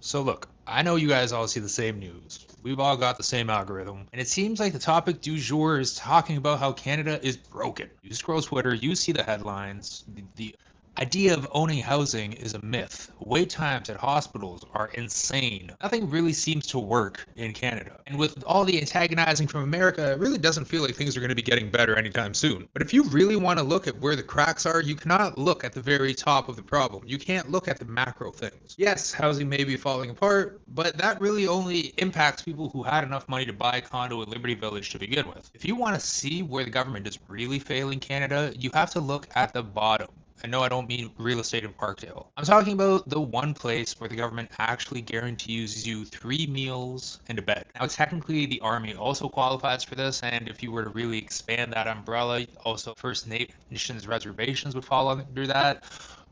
So look, I know you guys all see the same news. We've all got the same algorithm, and it seems like the topic du jour is talking about how Canada is broken. You scroll Twitter, you see the headlines. The idea of owning housing is a myth. Wait times at hospitals are insane. Nothing really seems to work in Canada. And with all the antagonizing from America, it really doesn't feel like things are going to be getting better anytime soon. But if you really want to look at where the cracks are, you cannot look at the very top of the problem. You can't look at the macro things. Yes, housing may be falling apart, but that really only impacts people who had enough money to buy a condo in Liberty Village to begin with. If you want to see where the government is really failing Canada, you have to look at the bottom. And no, I don't mean real estate in Parkdale. I'm talking about the one place where the government actually guarantees you 3 meals and a bed. Now, technically, the Army also qualifies for this, and if you were to really expand that umbrella, also First Nations reservations would fall under that.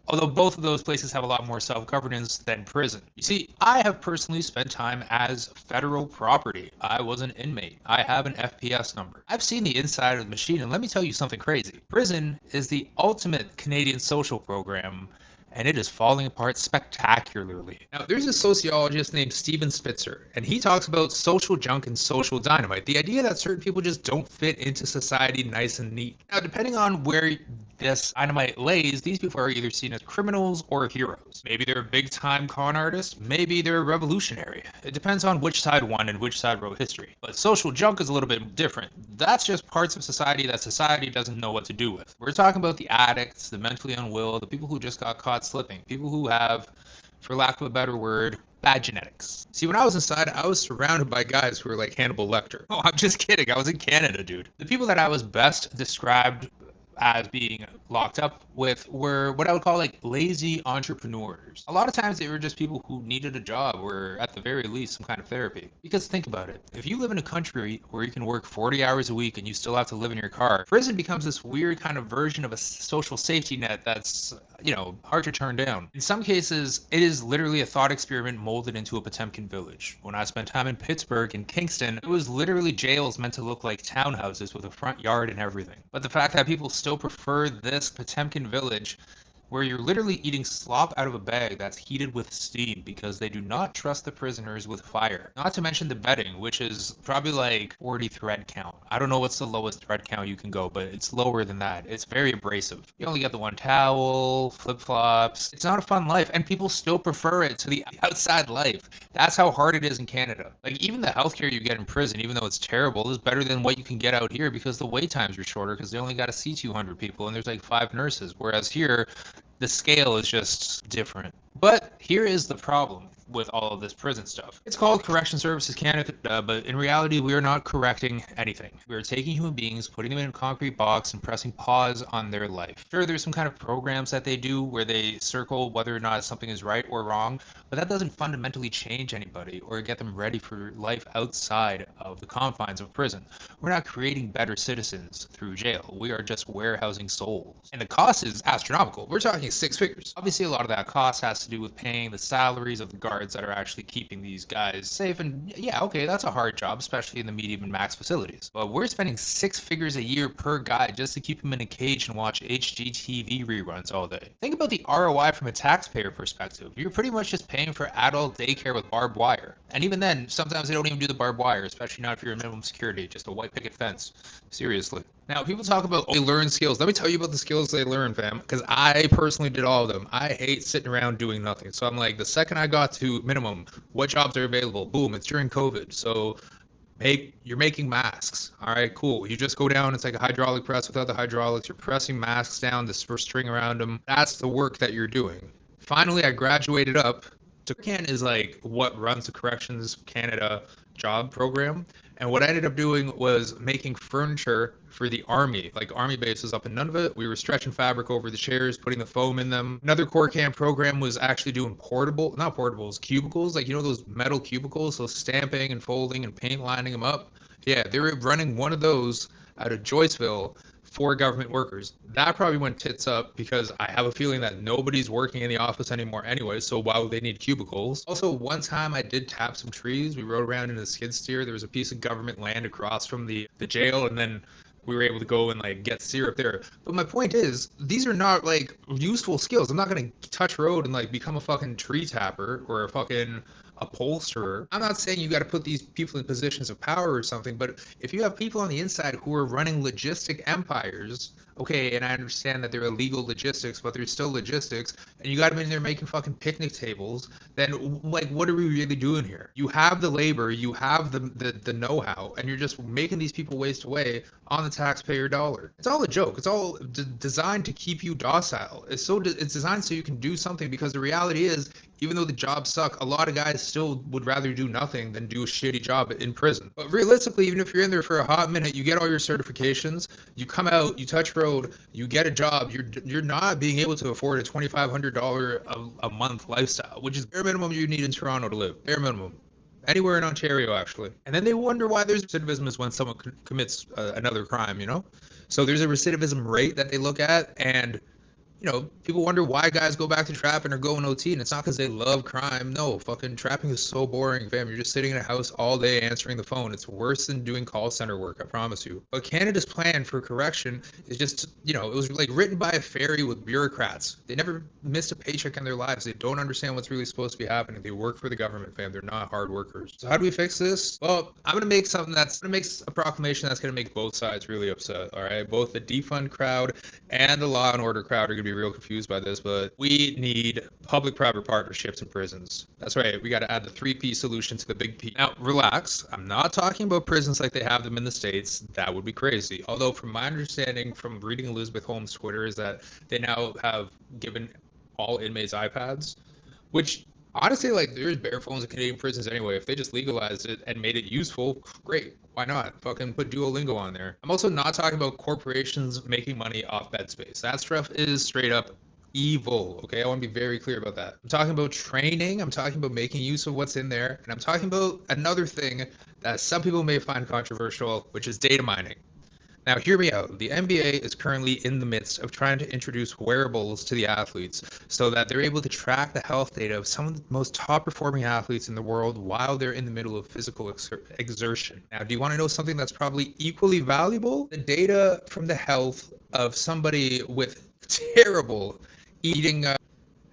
Although both of those places have a lot more self-governance than prison. You see, I have personally spent time as federal property. I was an inmate. I have an FPS number. I've seen the inside of the machine, and let me tell you something crazy. Prison is the ultimate Canadian social program, and it is falling apart spectacularly. Now, there's a sociologist named Steven Spitzer, and he talks about social junk and social dynamite, the idea that certain people just don't fit into society nice and neat. Now, depending on where this dynamite lays, these people are either seen as criminals or heroes. Maybe they're big time con artists, maybe they're revolutionary. It depends on which side won and which side wrote history. But social junk is a little bit different. That's just parts of society that society doesn't know what to do with. We're talking about the addicts, the mentally unwell, the people who just got caught slipping, people who have, for lack of a better word, bad genetics. See, when I was inside, I was surrounded by guys who were like Hannibal Lecter. Oh, I'm just kidding. I was in Canada, dude. The people that I was best described as being locked up with were what I would call like lazy entrepreneurs. A lot of times they were just people who needed a job or at the very least some kind of therapy. Because think about it. If you live in a country where you can work 40 hours a week and you still have to live in your car, prison becomes this weird kind of version of a social safety net that's, hard to turn down. In some cases, it is literally a thought experiment molded into a Potemkin village. When I spent time in Pittsburgh and Kingston, it was literally jails meant to look like townhouses with a front yard and everything. But the fact that people still prefer this Potemkin village where you're literally eating slop out of a bag that's heated with steam because they do not trust the prisoners with fire. Not to mention the bedding, which is probably like 40 thread count. I don't know what's the lowest thread count you can go, but it's lower than that. It's very abrasive. You only get the one towel, flip-flops. It's not a fun life, and people still prefer it to the outside life. That's how hard it is in Canada. Like, even the healthcare you get in prison, even though it's terrible, is better than what you can get out here because the wait times are shorter because they only got to see 200 people and there's like 5 nurses. Whereas here, the scale is just different. But here is the problem with all of this prison stuff. It's called Correction Services Canada, but in reality, we are not correcting anything. We are taking human beings, putting them in a concrete box, and pressing pause on their life. Sure, there's some kind of programs that they do where they circle whether or not something is right or wrong, but that doesn't fundamentally change anybody or get them ready for life outside of the confines of prison. We're not creating better citizens through jail. We are just warehousing souls. And the cost is astronomical. We're talking 6 figures. Obviously, a lot of that cost has to do with paying the salaries of the guards that are actually keeping these guys safe. And yeah, okay, that's a hard job, especially in the medium and max facilities. But we're spending 6 figures a year per guy just to keep him in a cage and watch HGTV reruns all day. Think about the ROI from a taxpayer perspective. You're pretty much just paying for adult daycare with barbed wire. And even then, sometimes they don't even do the barbed wire, especially not if you're in minimum security, just a white picket fence. Seriously. Now, people talk about, oh, they learn skills. Let me tell you about the skills they learn, fam, because I personally did all of them. I hate sitting around doing nothing. So I'm like, the second I got to minimum, what jobs are available? Boom, it's during COVID. So you're making masks. All right, cool. You just go down. It's like a hydraulic press without the hydraulics. You're pressing masks down, this first string around them. That's the work that you're doing. Finally, I graduated up. CORCAN is like what runs the Corrections Canada job program. And what I ended up doing was making furniture for the army, like army bases up in Nunavut. We were stretching fabric over the chairs, putting the foam in them. Another CORCAN program was actually doing not portables, cubicles, like, those metal cubicles, so stamping and folding and paint lining them up. Yeah, they were running one of those out of Joyceville for government workers. That probably went tits up because I have a feeling that nobody's working in the office anymore anyway, so why would they need cubicles? Also, one time I did tap some trees. We rode around in a skid steer. There was a piece of government land across from the jail, and then we were able to go and like get syrup there. But my point is, these are not like useful skills. I'm not gonna touch road and like become a fucking tree tapper or a fucking upholsterer. I'm not saying you got to put these people in positions of power or something, but if you have people on the inside who are running logistic empires, okay, and I understand that they're illegal logistics, but they're still logistics, and you got them in there making fucking picnic tables, then like, what are we really doing here? You have the labor, you have the know-how, and you're just making these people waste away on the taxpayer dollar. It's all a joke. It's all designed to keep you docile. It's designed so you can do something, because the reality is, even though the jobs suck, a lot of guys still would rather do nothing than do a shitty job in prison. But realistically, even if you're in there for a hot minute, you get all your certifications, you come out, you touch road, you get a job, you're not being able to afford a $2,500 a month lifestyle, which is bare minimum you need in Toronto to live. Bare minimum. Anywhere in Ontario, actually. And then they wonder why there's recidivism is when someone commits another crime, you know? So there's a recidivism rate that they look at, and people wonder why guys go back to trapping or go in OT, and it's not because they love crime. No, fucking trapping is so boring, fam. You're just sitting in a house all day answering the phone. It's worse than doing call center work, I promise you. But Canada's plan for correction is just, it was like written by a fairy with bureaucrats. They never missed a paycheck in their lives. They don't understand what's really supposed to be happening. They work for the government, fam. They're not hard workers. So how do we fix this? Well, I'm going to make something that's going to make a proclamation that's going to make both sides really upset, all right? Both the defund crowd and the law and order crowd are going to be real confused by this, but we need public-private partnerships in prisons. That's right, we got to add the 3P solution to the big P. Now, relax. I'm not talking about prisons like they have them in the States. That would be crazy. Although, from my understanding from reading Elizabeth Holmes' Twitter, is that they now have given all inmates iPads, which honestly, like, there's bare phones in Canadian prisons anyway. If they just legalized it and made it useful, great. Why not? Fucking put Duolingo on there. I'm also not talking about corporations making money off bed space. That stuff is straight up evil, okay? I want to be very clear about that. I'm talking about training. I'm talking about making use of what's in there. And I'm talking about another thing that some people may find controversial, which is data mining. Now, hear me out. The NBA is currently in the midst of trying to introduce wearables to the athletes so that they're able to track the health data of some of the most top-performing athletes in the world while they're in the middle of physical exertion. Now, do you want to know something that's probably equally valuable? The data from the health of somebody with terrible eating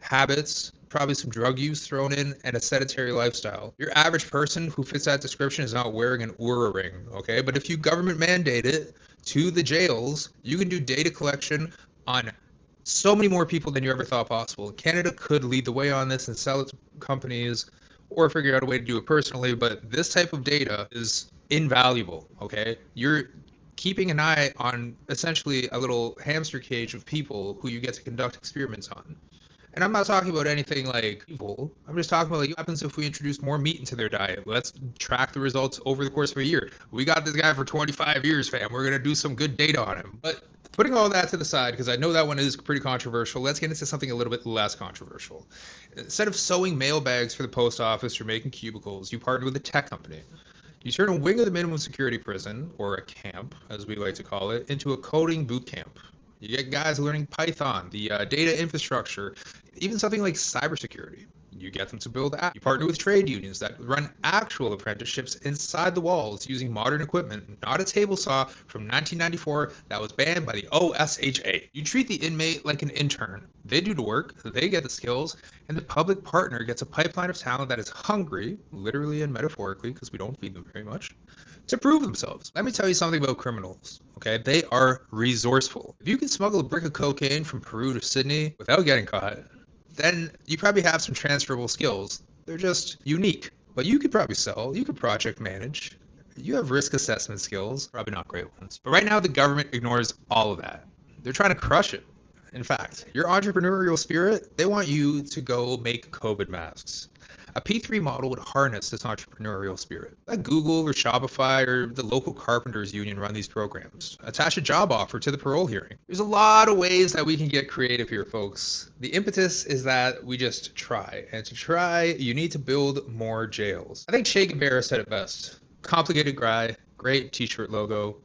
habits, probably some drug use thrown in, and a sedentary lifestyle. Your average person who fits that description is not wearing an Oura ring, okay? But if you government mandate it to the jails, you can do data collection on so many more people than you ever thought possible. Canada could lead the way on this and sell it to companies or figure out a way to do it personally, but this type of data is invaluable, okay? You're keeping an eye on essentially a little hamster cage of people who you get to conduct experiments on. And I'm not talking about anything like evil. I'm just talking about like what happens if we introduce more meat into their diet. Let's track the results over the course of a year. We got this guy for 25 years, fam. We're going to do some good data on him. But putting all that to the side, because I know that one is pretty controversial, let's get into something a little bit less controversial. Instead of sewing mail bags for the post office or making cubicles, you partner with a tech company. You turn a wing of the minimum security prison, or a camp, as we like to call it, into a coding boot camp. You get guys learning Python, the data infrastructure, even something like cybersecurity. You get them to build apps. You partner with trade unions that run actual apprenticeships inside the walls using modern equipment, not a table saw from 1994 that was banned by the OSHA. You treat the inmate like an intern. They do the work, they get the skills, and the public partner gets a pipeline of talent that is hungry, literally and metaphorically, because we don't feed them very much, to prove themselves. Let me tell you something about criminals, okay? They are resourceful. If you can smuggle a brick of cocaine from Peru to Sydney without getting caught, then you probably have some transferable skills. They're just unique. But you could probably sell, you could project manage, you have risk assessment skills, probably not great ones. But right now the government ignores all of that. They're trying to crush it. In fact, your entrepreneurial spirit, they want you to go make COVID masks. A P3 model would harness this entrepreneurial spirit. Let Google or Shopify or the local carpenters union run these programs. Attach a job offer to the parole hearing. There's a lot of ways that we can get creative here, folks. The impetus is that we just try. And to try, you need to build more jails. I think Che Guevara said it best. Complicated guy, great t-shirt logo.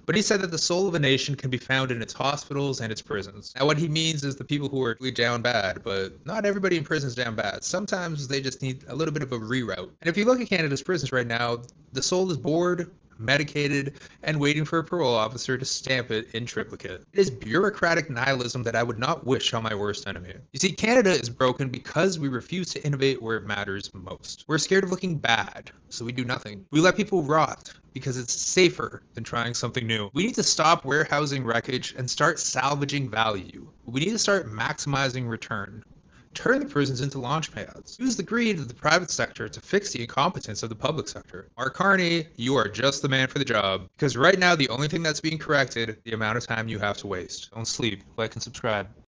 But he said that the soul of a nation can be found in its hospitals and its prisons. Now, what he means is the people who are really down bad, but not everybody in prison is down bad. Sometimes they just need a little bit of a reroute. And if you look at Canada's prisons right now, the soul is bored, medicated, and waiting for a parole officer to stamp it in triplicate. It is bureaucratic nihilism that I would not wish on my worst enemy. You see, Canada is broken because we refuse to innovate where it matters most. We're scared of looking bad, so we do nothing. We let people rot because it's safer than trying something new. We need to stop warehousing wreckage and start salvaging value. We need to start maximizing return. Turn the prisons into launch pads. Use the greed of the private sector to fix the incompetence of the public sector. Mark Carney, you are just the man for the job. Because right now, the only thing that's being corrected, the amount of time you have to waste. Don't sleep. Like and subscribe.